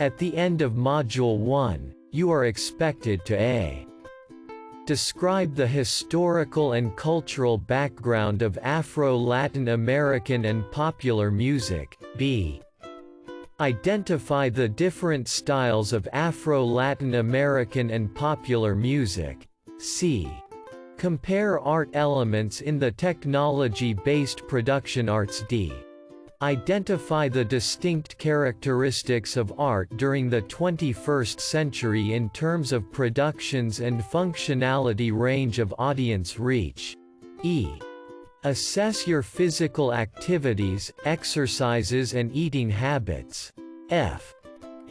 At the end of Module 1, you are expected to a. Describe the historical and cultural background of Afro-Latin American and popular music. b. Identify the different styles of Afro-Latin American and popular music. c. Compare art elements in the technology-based production arts. d. Identify the distinct characteristics of art during the 21st century in terms of productions and functionality, range of audience reach. e. Assess your physical activities, exercises and eating habits. f.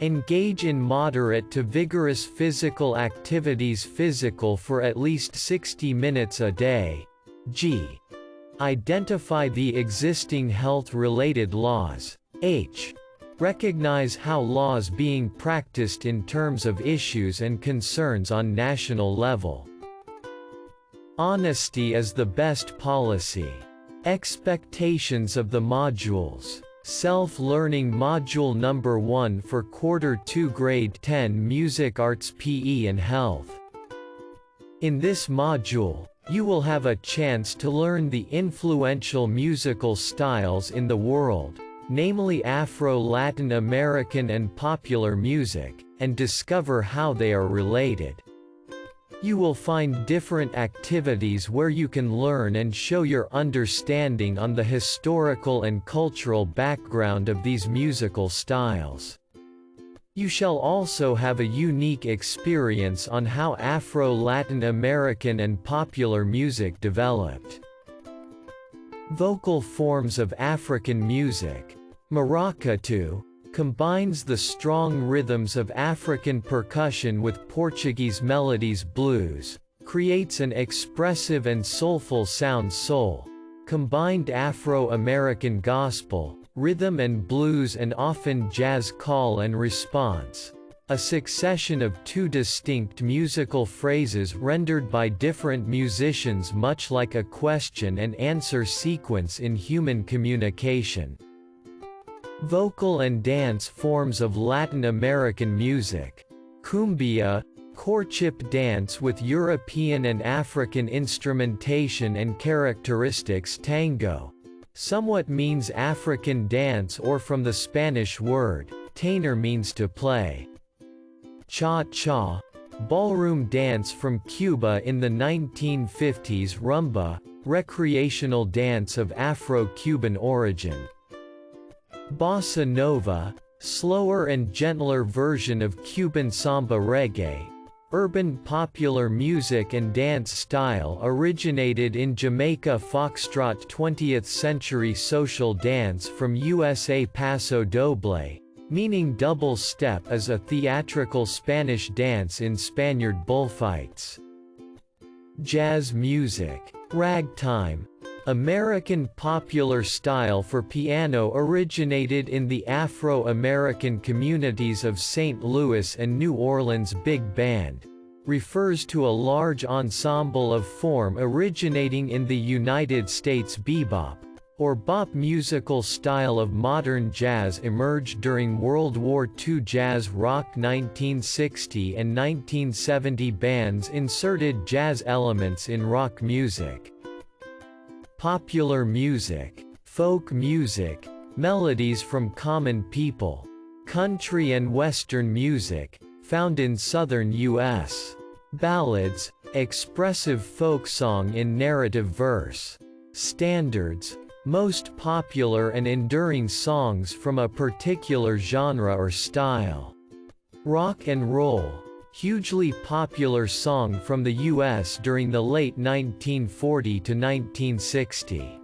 Engage in moderate to vigorous physical activities, physical for at least 60 minutes a day. g. Identify the existing health-related laws. h. Recognize how laws being practiced in terms of issues and concerns on national level. Honesty is the best policy. Expectations of the modules. Self-learning module number 1 for quarter 2 grade 10 music arts PE and health. In this module, you will have a chance to learn the influential musical styles in the world, namely Afro-Latin American and popular music, and discover how they are related. You will find different activities where you can learn and show your understanding on the historical and cultural background of these musical styles. You shall also have a unique experience on how Afro-Latin American and popular music developed. Vocal forms of African music. Maracatu combines the strong rhythms of African percussion with Portuguese melodies. Blues creates an expressive and soulful sound. Soul combined Afro-American gospel, rhythm and blues, and often jazz. Call and response, a succession of two distinct musical phrases rendered by different musicians, much like a question and answer sequence in human communication. Vocal and dance forms of Latin American music. Cumbia, courtship dance with European and African instrumentation and characteristics. Tango, somewhat means African dance, or from the Spanish word, tainer, means to play. Cha-cha, ballroom dance from Cuba in the 1950s. Rumba, recreational dance of Afro-Cuban origin. Bossa Nova, slower and gentler version of Cuban samba. Reggae, urban popular music and dance style originated in Jamaica. Foxtrot, 20th century social dance from USA. Paso Doble, meaning double step, is a theatrical Spanish dance in Spaniard bullfights. Jazz music. Ragtime, American popular style for piano, originated in the Afro-American communities of St. Louis and New Orleans. Big band refers to a large ensemble of form originating in the United States. Bebop, or bop, musical style of modern jazz, emerged during World War II. Jazz rock, 1960 and 1970 bands inserted jazz elements in rock music. Popular music. Folk music, melodies from common people. Country and Western music, found in southern U.S. Ballads, expressive folk song in narrative verse. Standards, most popular and enduring songs from a particular genre or style. Rock and roll, hugely popular song from the U.S. during the late 1940 to 1960.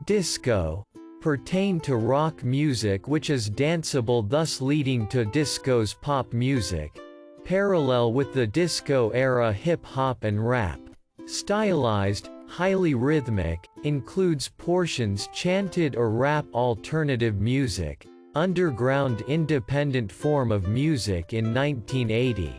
Disco, pertain to rock music which is danceable, thus leading to disco's pop music, parallel with the disco era hip-hop and rap. Stylized, highly rhythmic, includes portions chanted or rap. Alternative music, underground independent form of music in 1980.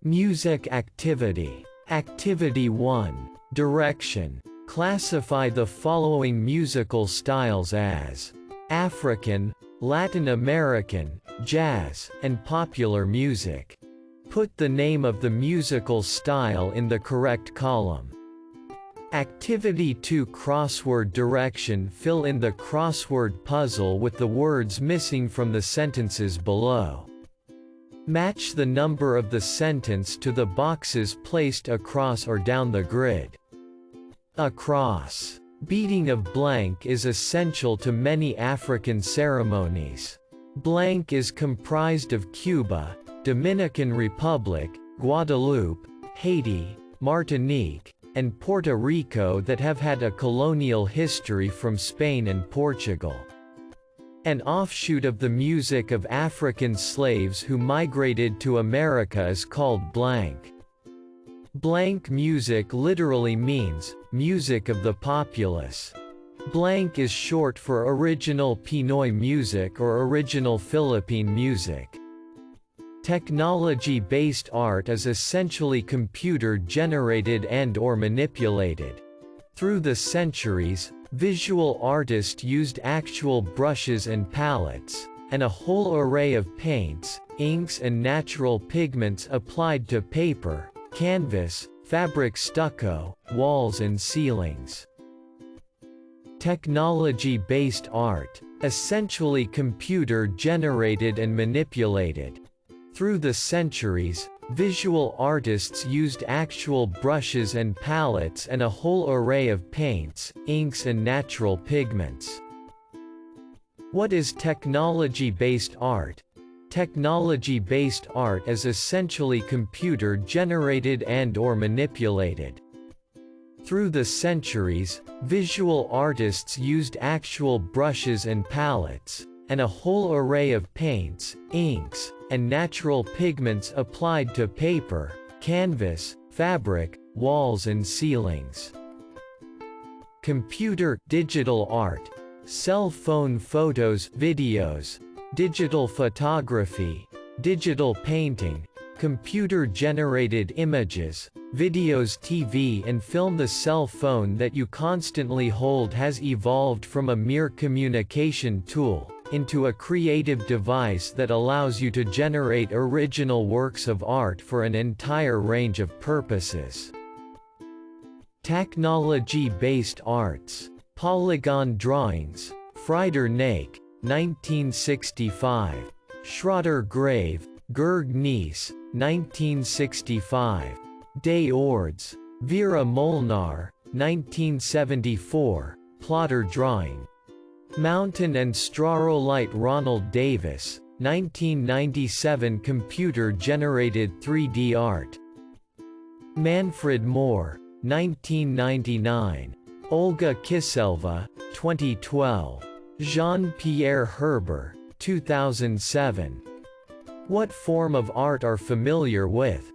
Music activity. Activity 1. Direction. Classify the following musical styles as African, Latin American, jazz, and popular music. Put the name of the musical style in the correct column. Activity 2 Crossword direction. Fill in the crossword puzzle with the words missing from the sentences below. Match the number of the sentence to the boxes placed across or down the grid. Across. Beating of blank is essential to many African ceremonies. Blank is comprised of Cuba, Dominican Republic, Guadeloupe, Haiti, Martinique, and Puerto Rico that have had a colonial history from Spain and Portugal. An offshoot of the music of African slaves who migrated to America is called blank. Blank music literally means, music of the populace. Blank is short for original Pinoy music or original Philippine music. Technology-based art is essentially computer-generated and/or manipulated. Through the centuries, visual artists used actual brushes and palettes, and a whole array of paints, inks and natural pigments applied to paper, canvas, fabric stucco, walls and ceilings. Technology-based art, essentially computer-generated and manipulated. Through the centuries, visual artists used actual brushes and palettes and a whole array of paints, inks and natural pigments. What is technology-based art? Technology-based art is essentially computer-generated and/or manipulated. Through the centuries, visual artists used actual brushes and palettes, and a whole array of paints, inks, and natural pigments applied to paper, canvas, fabric, walls and ceilings. Computer, digital art, cell phone photos, videos, digital photography, digital painting, computer-generated images, videos, TV and film. The cell phone that you constantly hold has evolved from a mere communication tool into a creative device that allows you to generate original works of art for an entire range of purposes. Technology-based arts. Polygon drawings. Frieder-Nake, 1965. Schroeder-Grave, Gerg Nies, 1965. Des Ords, Vera Molnar, 1974. Plotter drawing. Mountain and Strarolite Ronald Davis, 1997. Computer-generated 3D art. Manfred Moore, 1999. Olga Kiselva, 2012. Jean-Pierre Herber, 2007. What form of art are familiar with?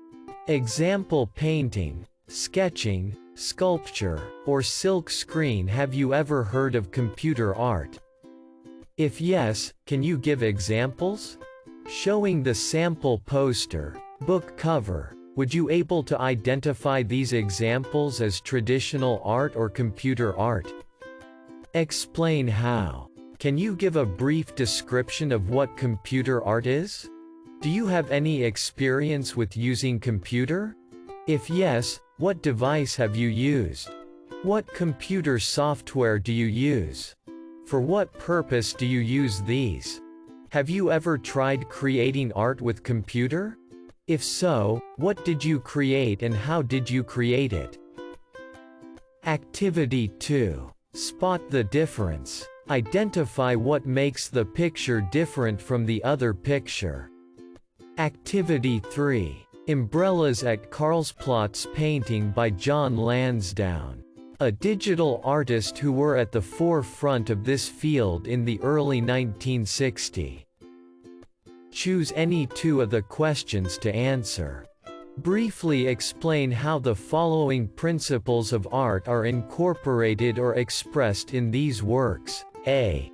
Example painting, sketching, sculpture, or silk screen. Have you ever heard of computer art? If yes, can you give examples? Showing the sample poster, book cover, would you able to identify these examples as traditional art or computer art? Explain how. Can you give a brief description of what computer art is? Do you have any experience with using computer? If yes, what device have you used? What computer software do you use? For what purpose do you use these? Have you ever tried creating art with computer? If so, what did you create and how did you create it? Activity 2. Spot the difference. Identify what makes the picture different from the other picture. Activity 3. Umbrellas at Karlsplatz painting by John Lansdowne, a digital artist who were at the forefront of this field in the early 1960s. Choose any two of the questions to answer. Briefly explain how the following principles of art are incorporated or expressed in these works. A.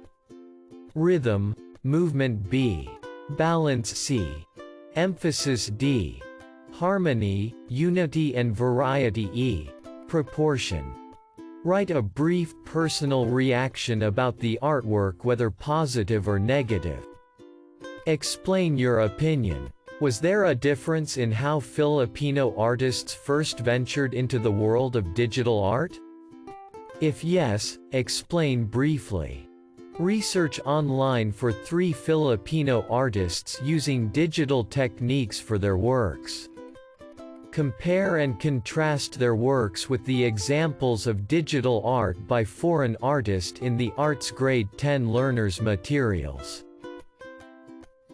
Rhythm, movement. B. Balance. C. Emphasis. D. Harmony, unity and variety. E. Proportion. Write a brief personal reaction about the artwork, whether positive or negative. Explain your opinion. Was there a difference in how Filipino artists first ventured into the world of digital art? If yes, explain briefly. Research online for 3 Filipino artists using digital techniques for their works. Compare and contrast their works with the examples of digital art by foreign artists in the Arts Grade 10 Learners materials.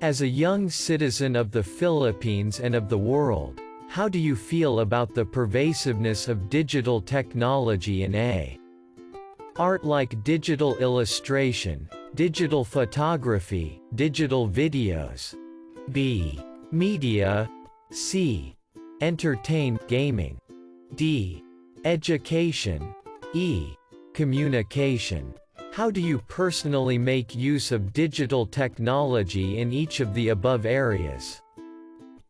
As a young citizen of the Philippines and of the world, how do you feel about the pervasiveness of digital technology in art like digital illustration, digital photography, digital videos, b. media, c. entertain, gaming, d. education, e. communication? How do you personally make use of digital technology in each of the above areas?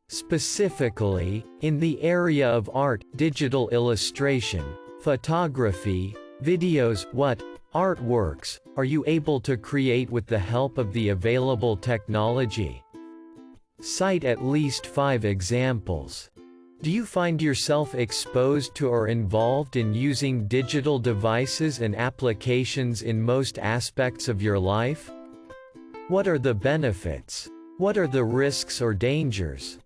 Specifically, in the area of art, digital illustration, photography, videos, what artworks are you able to create with the help of the available technology? Cite at least 5 examples. Do you find yourself exposed to or involved in using digital devices and applications in most aspects of your life? What are the benefits? What are the risks or dangers?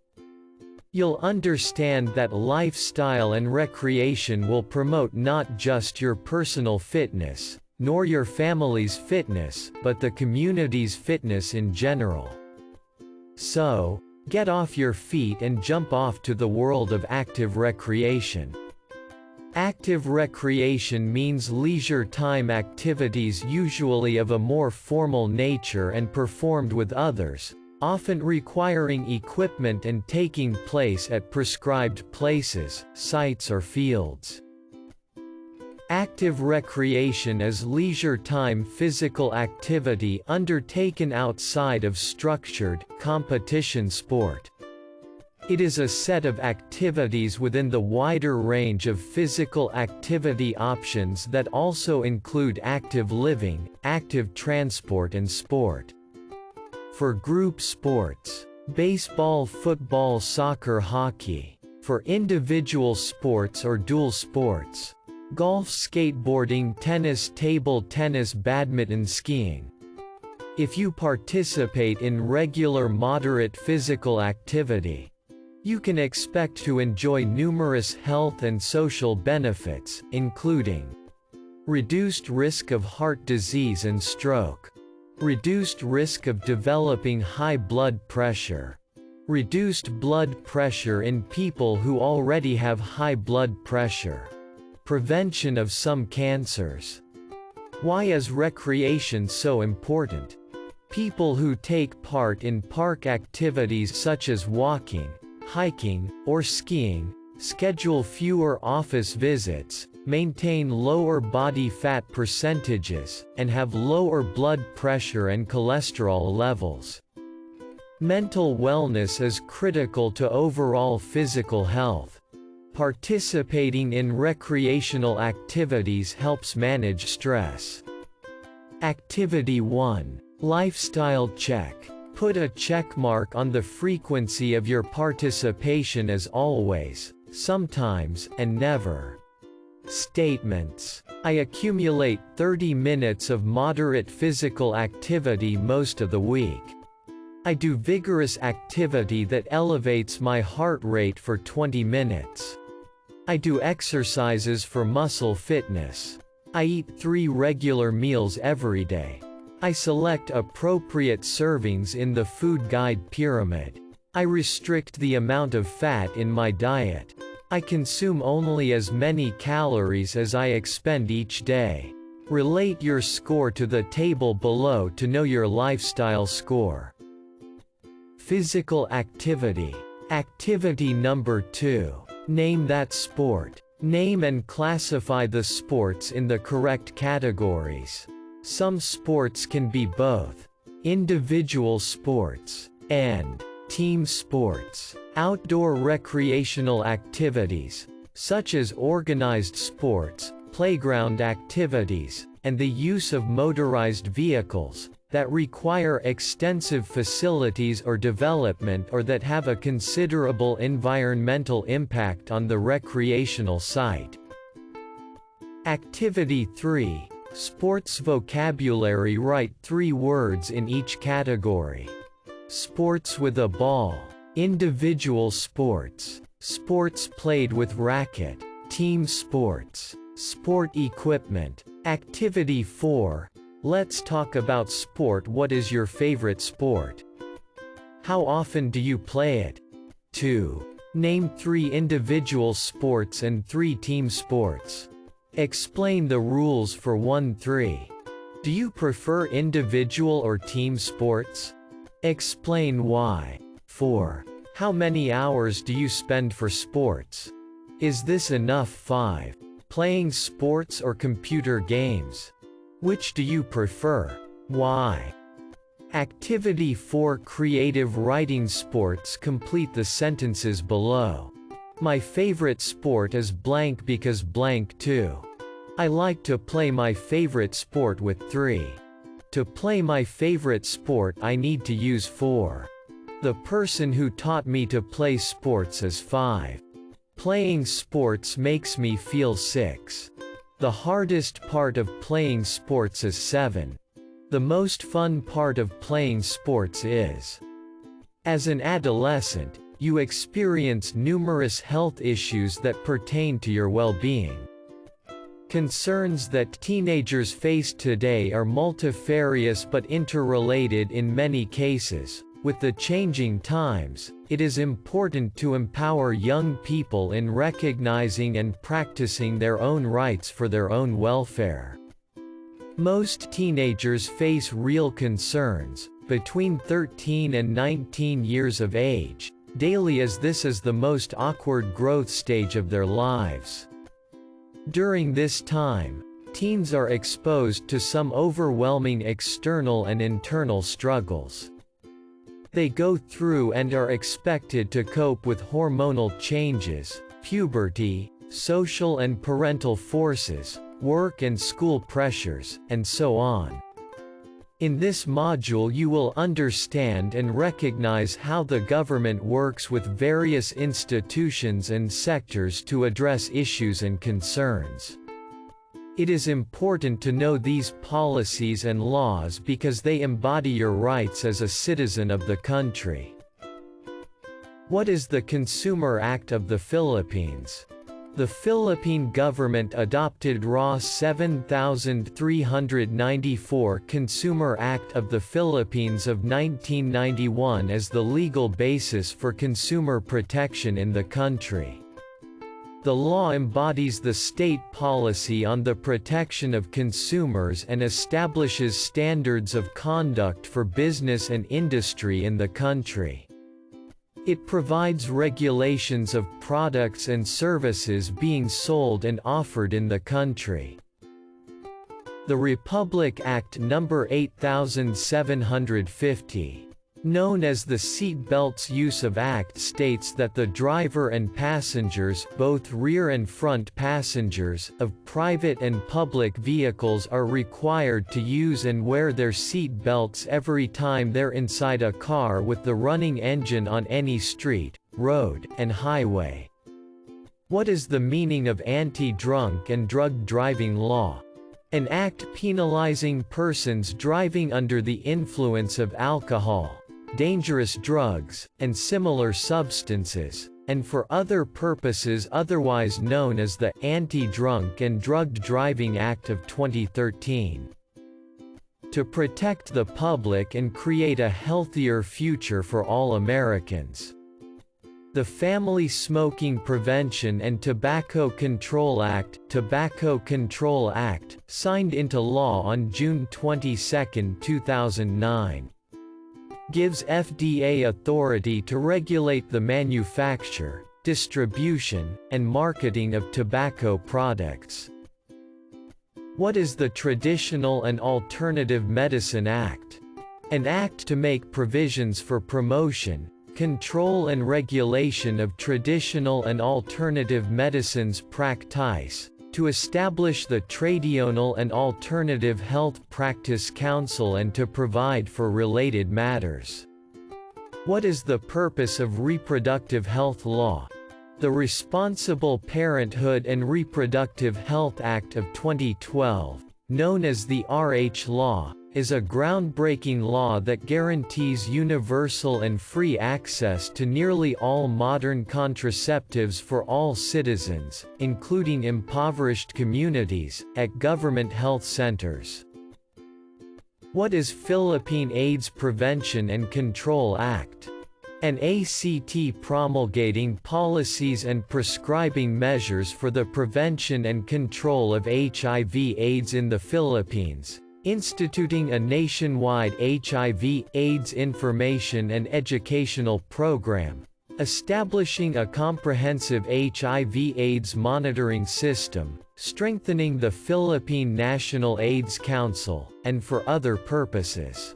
You'll understand that lifestyle and recreation will promote not just your personal fitness, nor your family's fitness, but the community's fitness in general. So, get off your feet and jump off to the world of active recreation. Active recreation means leisure time activities usually of a more formal nature and performed with others, often requiring equipment and taking place at prescribed places, sites or fields. Active recreation is leisure time physical activity undertaken outside of structured, competition sport. It is a set of activities within the wider range of physical activity options that also include active living, active transport and sport. For group sports, baseball, football, soccer, hockey. For individual sports or dual sports, golf, skateboarding, tennis, table tennis, badminton, skiing. If you participate in regular moderate physical activity, you can expect to enjoy numerous health and social benefits, including reduced risk of heart disease and stroke, reduced risk of developing high blood pressure, reduced blood pressure in people who already have high blood pressure, prevention of some cancers. Why is recreation so important? People who take part in park activities such as walking, hiking, or skiing, schedule fewer office visits, maintain lower body fat percentages, and have lower blood pressure and cholesterol levels. Mental wellness is critical to overall physical health. Participating in recreational activities helps manage stress. Activity 1. Lifestyle check. Put a check mark on the frequency of your participation as always, sometimes, and never. Statements. I accumulate 30 minutes of moderate physical activity most of the week. I do vigorous activity that elevates my heart rate for 20 minutes. I do exercises for muscle fitness. I eat 3 regular meals every day. I select appropriate servings in the food guide pyramid. I restrict the amount of fat in my diet. I consume only as many calories as I expend each day. Relate your score to the table below to know your lifestyle score. Physical activity. Activity number 2. Name that sport. Name and classify the sports in the correct categories. Some sports can be both individual sports and team sports. Outdoor recreational activities, such as organized sports, playground activities, and the use of motorized vehicles, that require extensive facilities or development or that have a considerable environmental impact on the recreational site. Activity 3. Sports vocabulary. Write 3 words in each category. Sports with a ball. Individual sports. Sports played with racket. Team sports. Sport equipment. Activity 4. Let's talk about sport. What is your favorite sport? How often do you play it? 2. Name 3 individual sports and 3 team sports. Explain the rules for 1-3. Do you prefer individual or team sports? Explain why. 4. How many hours do you spend for sports? Is this enough? 5. Playing sports or computer games? Which do you prefer? Why? Activity 4. Creative writing. Sports. Complete the sentences below. My favorite sport is blank because blank. 2. I like to play my favorite sport with 3. To play my favorite sport I need to use 4. The person who taught me to play sports is 5. Playing sports makes me feel 6. The hardest part of playing sports is 7. The most fun part of playing sports is. As an adolescent, you experience numerous health issues that pertain to your well-being. Concerns that teenagers face today are multifarious but interrelated in many cases. With the changing times, it is important to empower young people in recognizing and practicing their own rights for their own welfare. Most teenagers face real concerns, between 13 and 19 years of age, daily, as this is the most awkward growth stage of their lives. During this time, teens are exposed to some overwhelming external and internal struggles. They go through and are expected to cope with hormonal changes, puberty, social and parental forces, work and school pressures, and so on. In this module you will understand and recognize how the government works with various institutions and sectors to address issues and concerns. It is important to know these policies and laws because they embody your rights as a citizen of the country. What is the Consumer Act of the Philippines? The Philippine government adopted RA 7394 Consumer Act of the Philippines of 1991 as the legal basis for consumer protection in the country. The law embodies the state policy on the protection of consumers and establishes standards of conduct for business and industry in the country. It provides regulations of products and services being sold and offered in the country. The Republic Act No. 8750, known as the Seat Belts Use of Act, states that the driver and passengers, both rear and front passengers, of private and public vehicles are required to use and wear their seat belts every time they're inside a car with the running engine on any street, road, and highway. What is the meaning of anti-drunk and drug driving law? An act penalizing persons driving under the influence of alcohol, dangerous drugs, and similar substances, and for other purposes otherwise known as the Anti-Drunk and Drug Driving Act of 2013. To protect the public and create a healthier future for all Americans. The Family Smoking Prevention and Tobacco Control Act, signed into law on June 22, 2009. Gives FDA authority to regulate the manufacture, distribution, and marketing of tobacco products. What is the Traditional and Alternative Medicine Act? An act to make provisions for promotion, control and regulation of traditional and alternative medicines practice, to establish the Traditional and Alternative Health Practice Council and to provide for related matters. What is the purpose of reproductive health law? The Responsible Parenthood and Reproductive Health Act of 2012, known as the RH Law, is a groundbreaking law that guarantees universal and free access to nearly all modern contraceptives for all citizens, including impoverished communities, at government health centers. What is Philippine AIDS Prevention and Control Act? An ACT promulgating policies and prescribing measures for the prevention and control of HIV/AIDS in the Philippines, instituting a nationwide HIV/AIDS information and educational program, establishing a comprehensive HIV/AIDS monitoring system, strengthening the Philippine National AIDS Council, and for other purposes.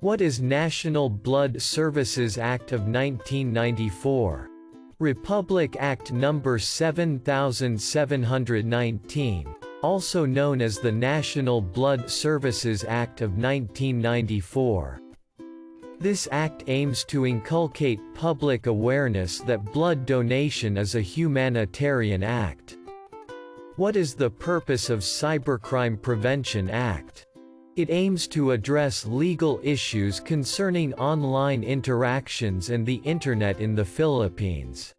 What is National Blood Services Act of 1994? Republic Act No. 7719, also known as the National Blood Services Act of 1994. This act aims to inculcate public awareness that blood donation is a humanitarian act. What is the purpose of Cybercrime Prevention Act? It aims to address legal issues concerning online interactions and the Internet in the Philippines.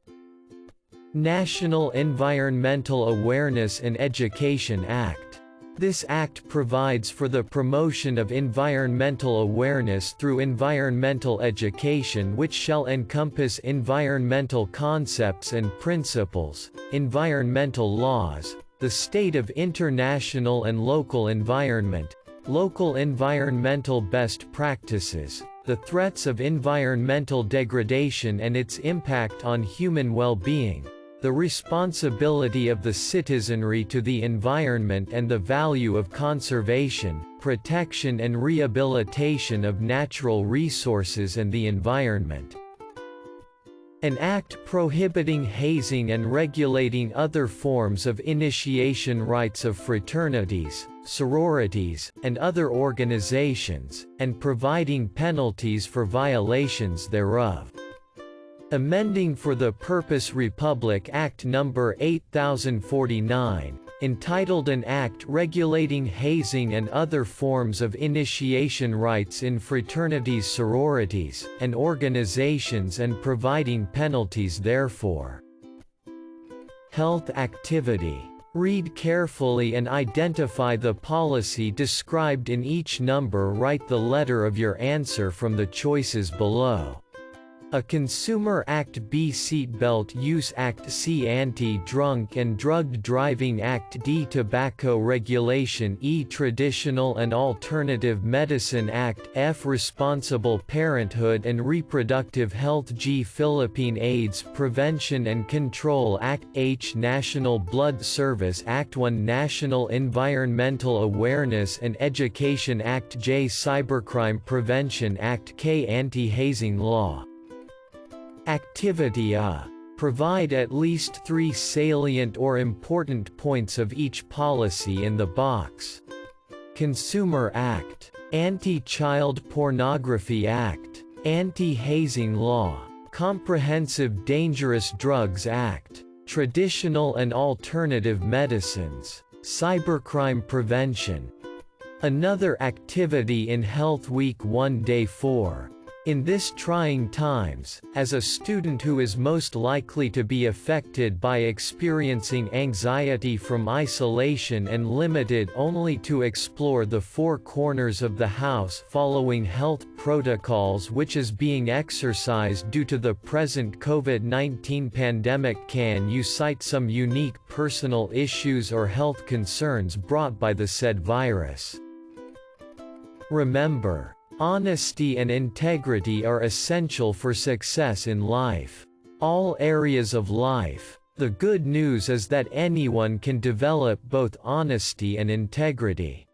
National Environmental Awareness and Education Act. This act provides for the promotion of environmental awareness through environmental education, which shall encompass environmental concepts and principles, environmental laws, the state of international and local environment, local environmental best practices, the threats of environmental degradation and its impact on human well-being, the responsibility of the citizenry to the environment and the value of conservation, protection and rehabilitation of natural resources and the environment. An act prohibiting hazing and regulating other forms of initiation rites of fraternities, sororities, and other organizations, and providing penalties for violations thereof. Amending for the purpose Republic Act No. 8049, entitled An Act Regulating Hazing and Other Forms of Initiation Rites in Fraternities, Sororities, and Organizations and providing penalties therefor. Health activity. Read carefully and identify the policy described in each number. Write the letter of your answer from the choices below. A Consumer Act B. Seatbelt Use Act C. Anti-Drunk and Drugged Driving Act D. Tobacco Regulation E. Traditional and Alternative Medicine Act F. Responsible Parenthood and Reproductive Health G. Philippine AIDS Prevention and Control Act H. National Blood Service Act 1 National Environmental Awareness and Education Act J. Cybercrime Prevention Act K. Anti-Hazing Law. Activity A. Provide at least 3 salient or important points of each policy in the box. Consumer Act, Anti-Child Pornography Act, Anti-Hazing Law, Comprehensive Dangerous Drugs Act, Traditional and Alternative Medicines, Cybercrime Prevention. Another activity in Health Week 1 Day 4. In this trying times, as a student who is most likely to be affected by experiencing anxiety from isolation and limited only to explore the 4 corners of the house following health protocols which is being exercised due to the present COVID-19 pandemic, can you cite some unique personal issues or health concerns brought by the said virus? Remember, honesty and integrity are essential for success in life. All areas of life. The good news is that anyone can develop both honesty and integrity.